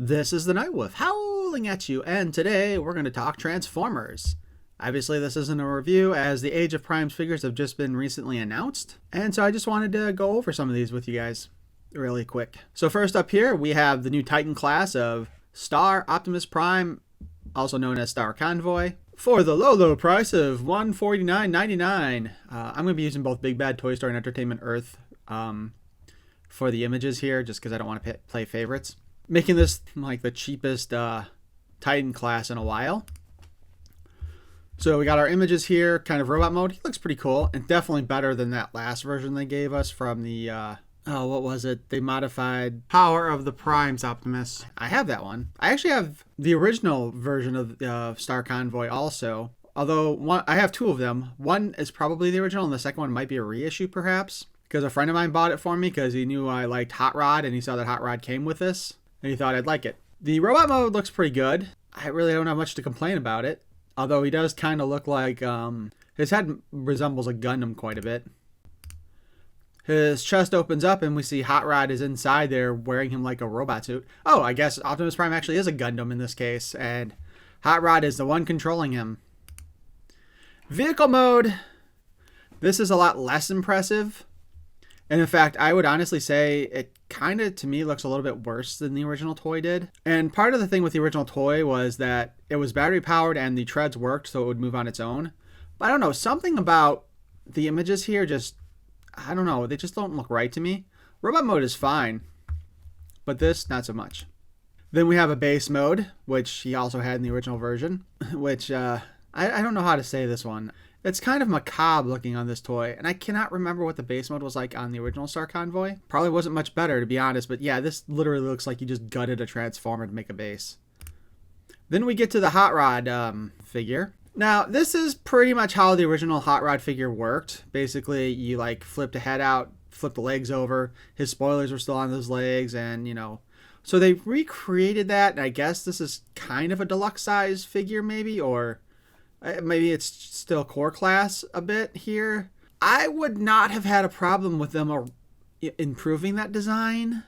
This is the Night Wolf howling at you, and today we're going to talk Transformers. Obviously this isn't a review as the Age of Primes figures have just been recently announced, and so I just wanted to go over some of these with you guys really quick. So first up here we have the new Titan class of Star Optimus Prime, also known as Star Convoy, for the low price of $149.99. I'm going to be using both Big Bad Toy Store and Entertainment Earth for the images here, just because I don't want to play favorites. Making this like the cheapest Titan class in a while. So we got our images here, kind of robot mode. He looks pretty cool, and definitely better than that last version they gave us from the, what was it? They modified Power of the Primes Optimus. I have that one. I actually have the original version of Star Convoy also. Although I have two of them. One is probably the original, and the second one might be a reissue perhaps. Because a friend of mine bought it for me because he knew I liked Hot Rod, and he saw that Hot Rod came with this. And he thought I'd like it. The robot mode looks pretty good. I really don't have much to complain about it. Although he does kind of look like, his head resembles a Gundam quite a bit. His chest opens up and we see Hot Rod is inside there wearing him like a robot suit. Oh, I guess Optimus Prime actually is a Gundam in this case. And Hot Rod is the one controlling him. Vehicle mode. This is a lot less impressive. And in fact, I would honestly say it kind of, to me, looks a little bit worse than the original toy did. And part of the thing with the original toy was that it was battery powered and the treads worked, so it would move on its own. But I don't know, something about the images here just, I don't know, they just don't look right to me. Robot mode is fine, but this, not so much. Then we have a base mode, which he also had in the original version, which I don't know how to say this one. It's kind of macabre looking on this toy, and I cannot remember what the base mode was like on the original Star Convoy. Probably wasn't much better, to be honest, but yeah, this literally looks like you just gutted a Transformer to make a base. Then we get to the Hot Rod figure. Now, this is pretty much how the original Hot Rod figure worked. Basically, you like flip the head out, flip the legs over, his spoilers were still on those legs, and you know. So they recreated that, and I guess this is kind of a deluxe size figure maybe, or maybe it's still core class a bit here. I would not have had a problem with them improving that design,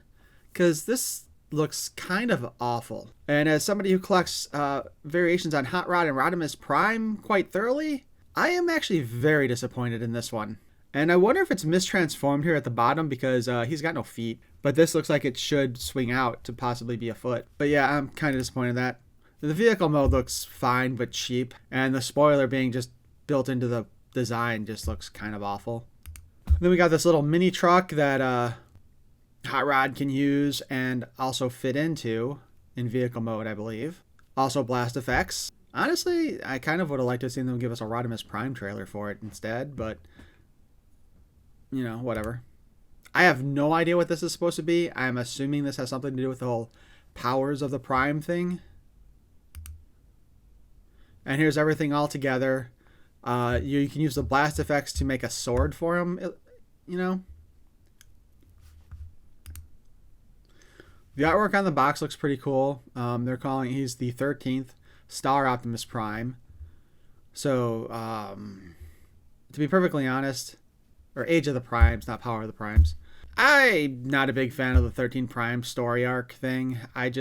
because this looks kind of awful. And as somebody who collects variations on Hot Rod and Rodimus Prime quite thoroughly, I am actually very disappointed in this one. And I wonder if it's mistransformed here at the bottom because he's got no feet. But this looks like it should swing out to possibly be a foot. But yeah, I'm kind of disappointed in that. The vehicle mode looks fine but cheap, and the spoiler being just built into the design just looks kind of awful. Then we got this little mini truck that Hot Rod can use and also fit into in vehicle mode, I believe. Also blast effects. Honestly, I kind of would have liked to have seen them give us a Rodimus Prime trailer for it instead, but you know, whatever. I have no idea what this is supposed to be. I'm assuming this has something to do with the whole powers of the Prime thing. And here's everything all together. You can use the blast effects to make a sword for him, you know. The artwork on the box looks pretty cool. They're calling he's the 13th Star Optimus Prime. So, to be perfectly honest, or Age of the Primes, not Power of the Primes. I'm not a big fan of the 13 Prime story arc thing. I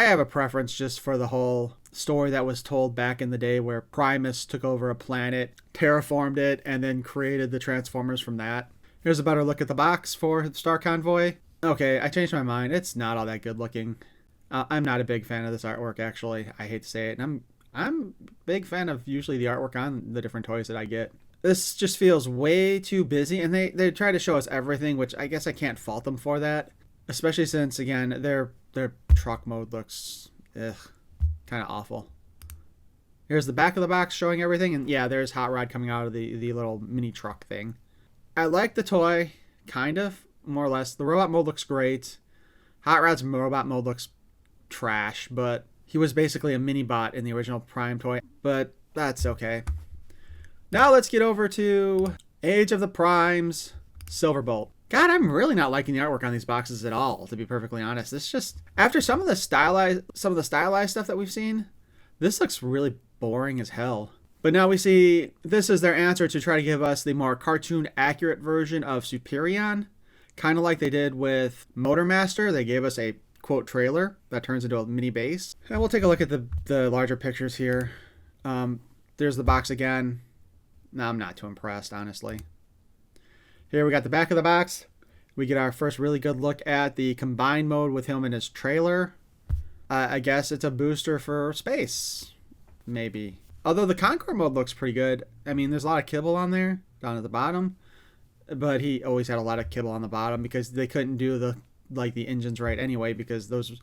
have a preference just for the whole story that was told back in the day where Primus took over a planet, terraformed it, and then created the Transformers from that. Here's a better look at the box for Star Convoy. Okay, I changed my mind. It's not all that good looking. I'm not a big fan of this artwork, actually. I hate to say it. And I'm a big fan of usually the artwork on the different toys that I get. This just feels way too busy, and they try to show us everything, which I guess I can't fault them for that. Especially since, again, their truck mode looks kind of awful. Here's the back of the box showing everything, and yeah, there's Hot Rod coming out of the little mini truck thing. I like the toy, kind of, more or less. The robot mode looks great. Hot Rod's robot mode looks trash, but he was basically a mini bot in the original Prime toy, but that's okay. Now let's get over to Age of the Primes, Silverbolt. God, I'm really not liking the artwork on these boxes at all, to be perfectly honest. It's just, after some of the stylized stuff that we've seen, this looks really boring as hell. But now we see this is their answer to try to give us the more cartoon accurate version of Superion. Kind of like they did with Motormaster. They gave us a quote trailer that turns into a mini base. And we'll take a look at the larger pictures here. There's the box again. No, I'm not too impressed, honestly. Here we got the back of the box. We get our first really good look at the combined mode with him and his trailer. I guess it's a booster for space. Maybe. Although the Concord mode looks pretty good. I mean, there's a lot of kibble on there, down at the bottom. But he always had a lot of kibble on the bottom because they couldn't do the engines right anyway, because those,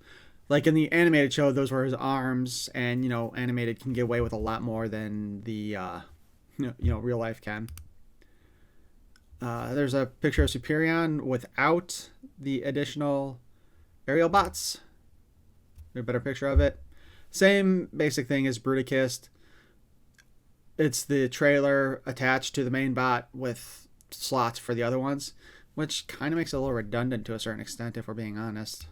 like in the animated show, those were his arms, and you know, animated can get away with a lot more than the real life can. There's a picture of Superion without the additional Aerialbots. A better picture of it. Same basic thing as Bruticus. It's the trailer attached to the main bot with slots for the other ones, which kind of makes it a little redundant to a certain extent, if we're being honest.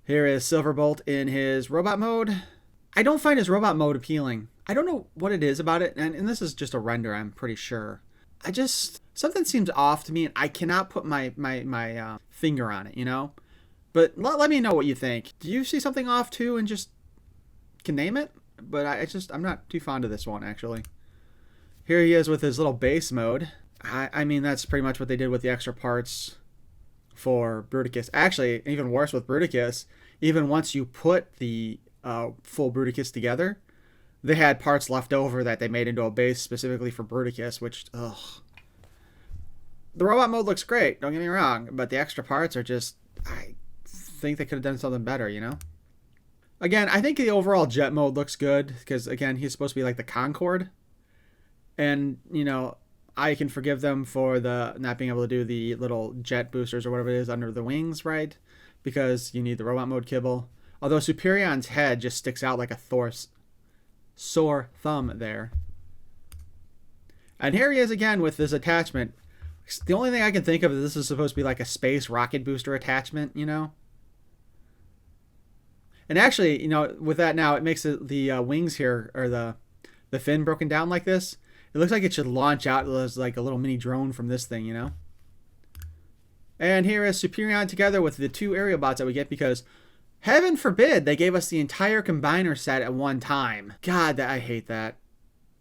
Here is Silverbolt in his robot mode. I don't find his robot mode appealing. I don't know what it is about it, and this is just a render, I'm pretty sure. Something seems off to me, and I cannot put my finger on it, you know? But let me know what you think. Do you see something off too and just can name it? But I'm not too fond of this one, actually. Here he is with his little base mode. I mean, that's pretty much what they did with the extra parts for Bruticus. Actually, even worse with Bruticus, even once you put the full Bruticus together, they had parts left over that they made into a base specifically for Bruticus, which, ugh. The robot mode looks great, don't get me wrong, but the extra parts are just, I think they could have done something better, you know? Again, I think the overall jet mode looks good, because, again, he's supposed to be like the Concorde. And, you know, I can forgive them for the not being able to do the little jet boosters or whatever it is under the wings, right? Because you need the robot mode kibble. Although Superion's head just sticks out like a sore thumb there. And here he is again with this attachment. The only thing I can think of is this is supposed to be like a space rocket booster attachment, you know? And actually, you know, with that now, it makes the wings here, or the fin broken down like this. It looks like it should launch out as like a little mini drone from this thing, you know? And here is Superion together with the two Aerialbots that we get, because heaven forbid they gave us the entire combiner set at one time. God, I hate that.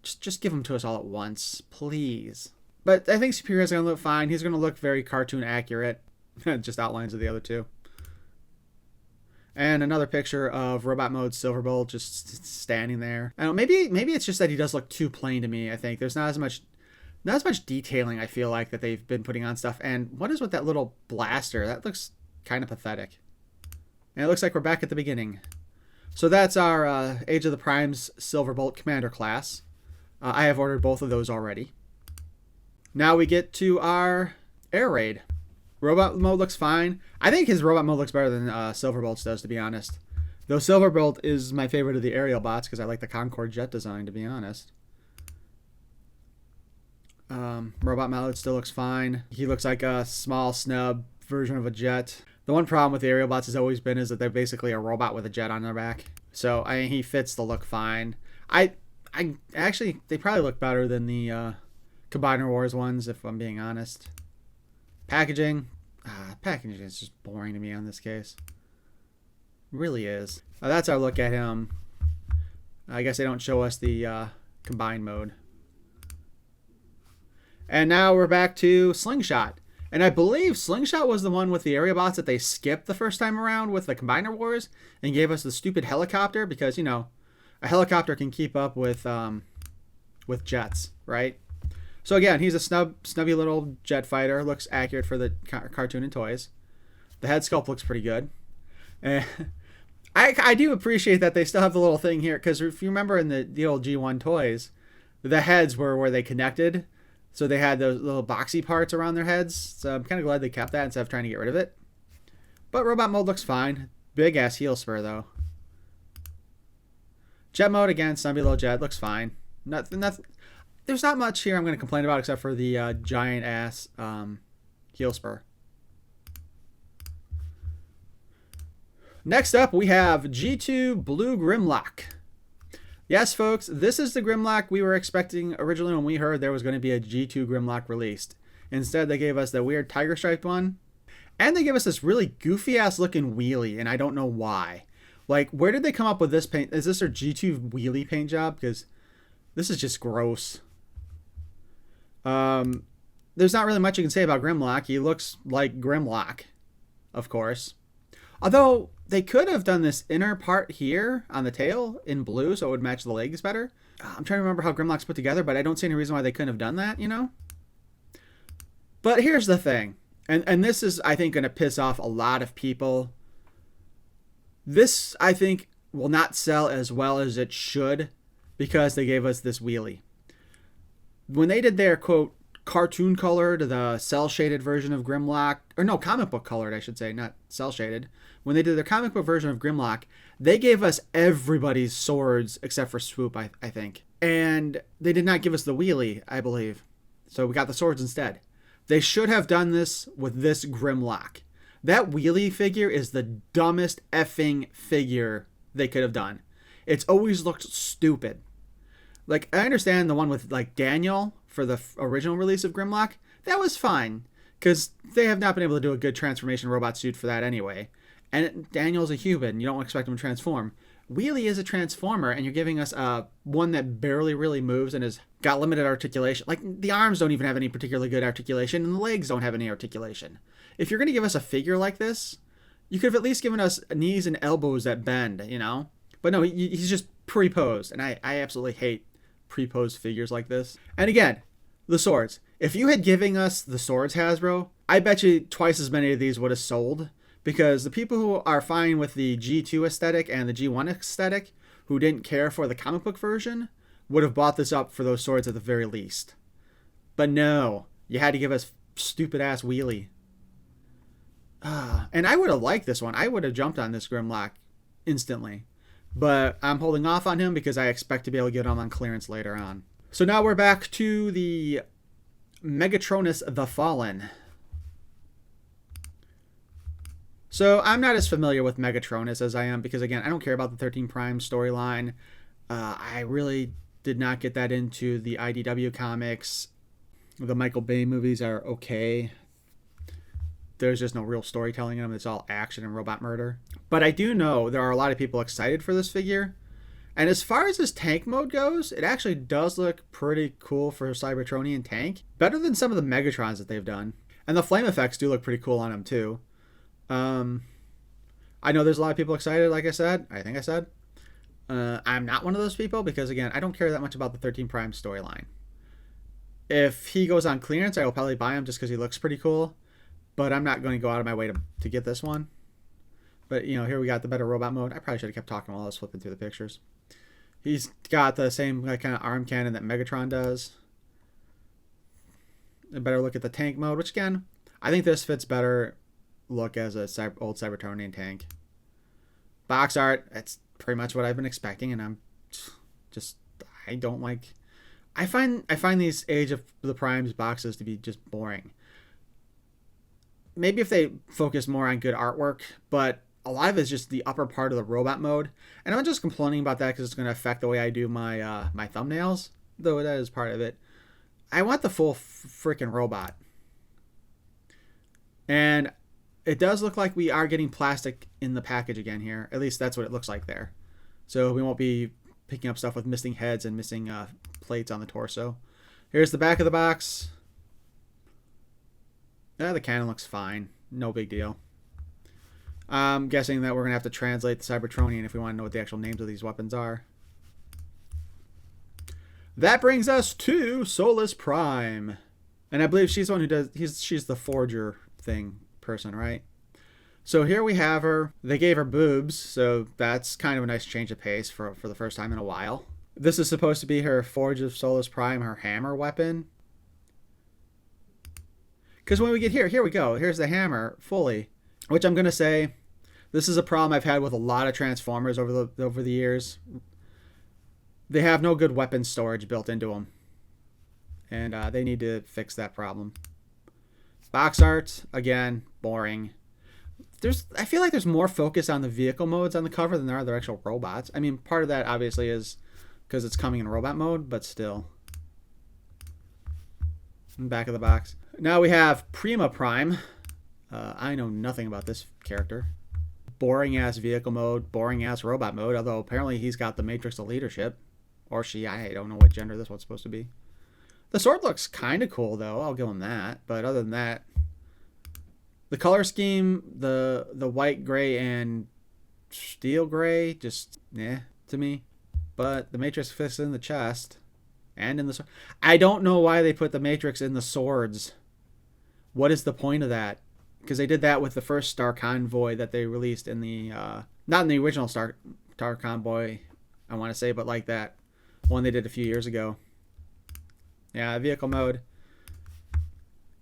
Just give them to us all at once, please. But I think Superion's going to look fine. He's going to look very cartoon accurate. Just outlines of the other two. And another picture of robot mode Silverbolt just standing there. I don't know, maybe it's just that he does look too plain to me, I think. There's not as much detailing, I feel like, that they've been putting on stuff. And what is with that little blaster? That looks kind of pathetic. And it looks like we're back at the beginning. So that's our Age of the Primes Silverbolt Commander class. I have ordered both of those already. Now we get to our air raid. Robot mode looks fine. I think his robot mode looks better than Silverbolt's does, to be honest. Though Silverbolt is my favorite of the Aerialbots because I like the Concorde jet design, to be honest. Robot mode still looks fine. He looks like a small snub version of a jet. The one problem with the Aerialbots has always been is that they're basically a robot with a jet on their back. So he fits the look fine. I actually, they probably look better than the Combiner Wars ones, if I'm being honest. Packaging is just boring to me on this case. Really is. That's our look at him. I guess they don't show us the combined mode. And now we're back to Slingshot. And I believe Slingshot was the one with the Aerialbots that they skipped the first time around with the Combiner Wars and gave us the stupid helicopter because, you know, a helicopter can keep up with jets, right? So again, he's a snubby little jet fighter. Looks accurate for the cartoon and toys. The head sculpt looks pretty good. And I do appreciate that they still have the little thing here, because if you remember in the old G1 toys, the heads were where they connected. So they had those little boxy parts around their heads. So I'm kind of glad they kept that instead of trying to get rid of it. But robot mode looks fine. Big ass heel spur though. Jet mode again, snubby little jet, looks fine. Nothing. There's not much here I'm going to complain about except for the giant ass heel spur. Next up, we have G2 Blue Grimlock. Yes, folks, this is the Grimlock we were expecting originally when we heard there was going to be a G2 Grimlock released. Instead, they gave us the weird tiger striped one. And they give us this really goofy ass looking wheelie, and I don't know why. Like, where did they come up with this paint? Is this their G2 wheelie paint job? Because this is just gross. There's not really much you can say about Grimlock. He looks like Grimlock, of course. Although, they could have done this inner part here on the tail in blue so it would match the legs better. I'm trying to remember how Grimlock's put together, but I don't see any reason why they couldn't have done that, you know? But here's the thing. And this is, I think, going to piss off a lot of people. This, I think, will not sell as well as it should because they gave us this wheelie. When they did their, quote, cartoon colored, the cell shaded version of Grimlock, or no, comic book colored, I should say, not cell shaded. When they did their comic book version of Grimlock, they gave us everybody's swords except for Swoop, I think. And they did not give us the wheelie, I believe. So we got the swords instead. They should have done this with this Grimlock. That wheelie figure is the dumbest effing figure they could have done. It's always looked stupid. Like, I understand the one with, like, Daniel for the original release of Grimlock. That was fine, because they have not been able to do a good transformation robot suit for that anyway. And Daniel's a human. You don't expect him to transform. Wheelie is a transformer, and you're giving us one that barely really moves and has got limited articulation. Like, the arms don't even have any particularly good articulation, and the legs don't have any articulation. If you're going to give us a figure like this, you could have at least given us knees and elbows that bend, you know? But no, he's just pre-posed, and I absolutely hate pre-posed figures like this. And again, the swords. If you had given us the swords, Hasbro, I bet you twice as many of these would have sold. Because the people who are fine with the G2 aesthetic and the G1 aesthetic, who didn't care for the comic book version, would have bought this up for those swords at the very least. But no, you had to give us stupid ass wheelie. And I would have liked this one. I would have jumped on this Grimlock instantly. But I'm holding off on him because I expect to be able to get him on clearance later on. So now we're back to the Megatronus the Fallen. So I'm not as familiar with Megatronus as I am because, again, I don't care about the 13 Prime storyline. I really did not get that into the IDW comics. The Michael Bay movies are okay. There's just no real storytelling in them. It's all action and robot murder. But I do know there are a lot of people excited for this figure. And as far as this tank mode goes, it actually does look pretty cool for a Cybertronian tank. Better than some of the Megatrons that they've done. And the flame effects do look pretty cool on him too. I know there's a lot of people excited, like I said. I think I said. I'm not one of those people because, again, I don't care that much about the 13 Prime storyline. If he goes on clearance, I will probably buy him just because he looks pretty cool. But I'm not going to go out of my way to get this one. But, you know, here we got the better robot mode. I probably should have kept talking while I was flipping through the pictures. He's got the same kind of arm cannon that Megatron does. A better look at the tank mode, which, again, I think this fits better look as a old Cybertronian tank. Box art, that's pretty much what I've been expecting, and I'm just, I don't like, I find these Age of the Primes boxes to be just boring. Maybe if they focus more on good artwork, but a lot of it is just the upper part of the robot mode, and I'm not just complaining about that because it's going to affect the way I do my my thumbnails, though that is part of it. I want the full freaking robot. And it does look like we are getting plastic in the package again here. At least that's what it looks like there. So we won't be picking up stuff with missing heads and missing plates on the torso. Here's the back of the box. The cannon looks fine. No big deal. I'm guessing that we're going to have to translate the Cybertronian if we want to know what the actual names of these weapons are. That brings us to Solus Prime. And I believe she's the one who does... She's the forger thing person, right? So here we have her. They gave her boobs, so that's kind of a nice change of pace for the first time in a while. This is supposed to be her Forge of Solus Prime, her hammer weapon. Because when we get here we go. Here's the hammer fully, which I'm going to say, this is a problem I've had with a lot of Transformers over the years. They have no good weapon storage built into them. And they need to fix that problem. Box art, again, boring. I feel like there's more focus on the vehicle modes on the cover than there are the actual robots. I mean, part of that obviously is because it's coming in robot mode, but still. Back of the box. Now we have Prima Prime. I know nothing about this character. Boring ass vehicle mode, boring ass robot mode, although apparently he's got the matrix of leadership. Or she, I don't know what gender this one's supposed to be. The sword looks kind of cool though, I'll give him that. But other than that, the color scheme, the white, gray, and steel gray, just to me. But the matrix fits in the chest and in the sword. I don't know why they put the matrix in the swords. What is the point of that? Because they did that with the first Star Convoy that they released in the not in the original Star Convoy, I want to say, but like that one they did a few years ago. Yeah, vehicle mode.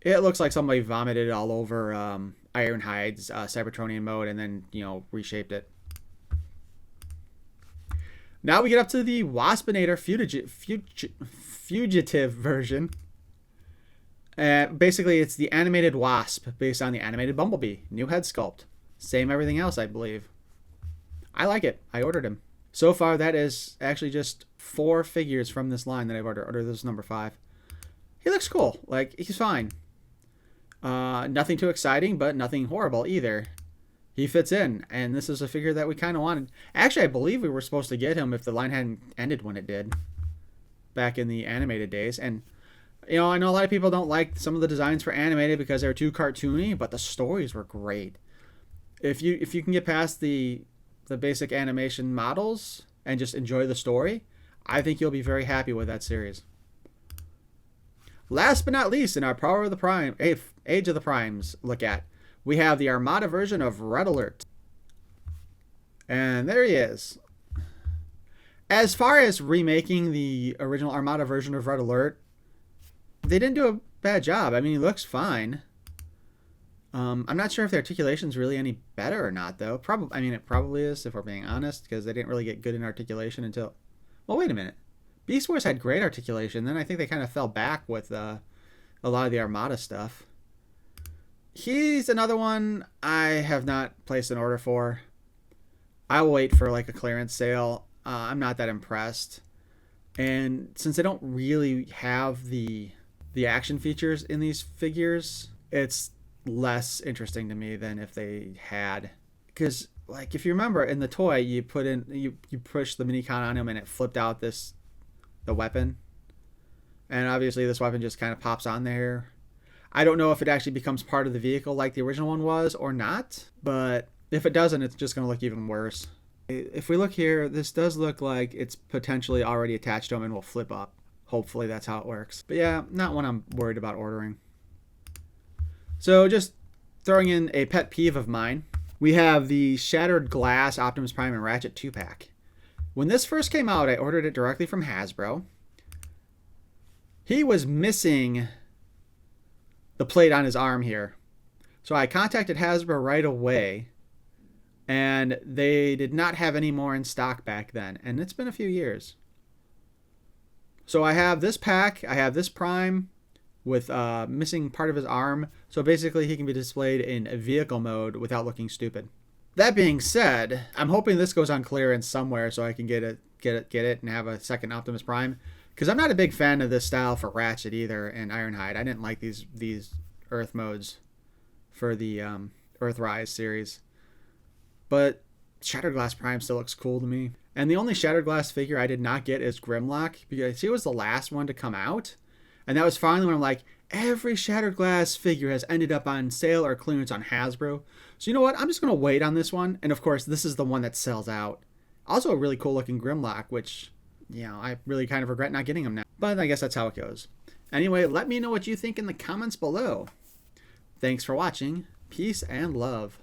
It looks like somebody vomited all over Ironhide's Cybertronian mode and then, reshaped it. Now we get up to the Waspinator fugitive version. Basically, it's the animated wasp based on the animated bumblebee. New head sculpt. Same everything else, I believe. I like it. I ordered him. So far, that is actually just 4 figures from this line that I've ordered. This is number 5. He looks cool. Like, he's fine. Nothing too exciting, but nothing horrible either. He fits in, and this is a figure that we kind of wanted. Actually, I believe we were supposed to get him if the line hadn't ended when it did. Back in the animated days. And, I know a lot of people don't like some of the designs for animated because they're too cartoony, but the stories were great. If you can get past the basic animation models and just enjoy the story, I think you'll be very happy with that series. Last but not least, in our Power of the Prime, Age of the Primes look at, we have the Armada version of Red Alert. And there he is. As far as remaking the original Armada version of Red Alert, they didn't do a bad job. I mean, he looks fine. I'm not sure if the articulation's really any better or not, though. It probably is, if we're being honest, because they didn't really get good in articulation until... Well, wait a minute. Beast Wars had great articulation. Then I think they kind of fell back with a lot of the Armada stuff. He's another one I have not placed an order for. I will wait for like a clearance sale. I'm not that impressed. And since they don't really have the action features in these figures, it's less interesting to me than if they had. Because like if you remember in the toy, you push the minicon on him and it flipped out the weapon. And obviously this weapon just kind of pops on there. I don't know if it actually becomes part of the vehicle like the original one was or not, but if it doesn't, it's just going to look even worse. If we look here, this does look like it's potentially already attached to him and will flip up. Hopefully that's how it works. But yeah, not one I'm worried about ordering. So just throwing in a pet peeve of mine, we have the Shattered Glass Optimus Prime and Ratchet 2-pack. When this first came out, I ordered it directly from Hasbro. He was missing the plate on his arm here. So I contacted Hasbro right away, and they did not have any more in stock back then. And it's been a few years. So I have this pack, I have this Prime with missing part of his arm. So basically he can be displayed in a vehicle mode without looking stupid. That being said, I'm hoping this goes on clearance somewhere so I can get it and have a second Optimus Prime. Because I'm not a big fan of this style for Ratchet either and Ironhide. I didn't like these Earth modes for the Earthrise series. But Shattered Glass Prime still looks cool to me. And the only Shattered Glass figure I did not get is Grimlock, because he was the last one to come out. And that was finally when I'm like, every Shattered Glass figure has ended up on sale or clearance on Hasbro. So you know what? I'm just going to wait on this one. And of course, this is the one that sells out. Also a really cool looking Grimlock, which, I really kind of regret not getting him now. But I guess that's how it goes. Anyway, let me know what you think in the comments below. Thanks for watching. Peace and love.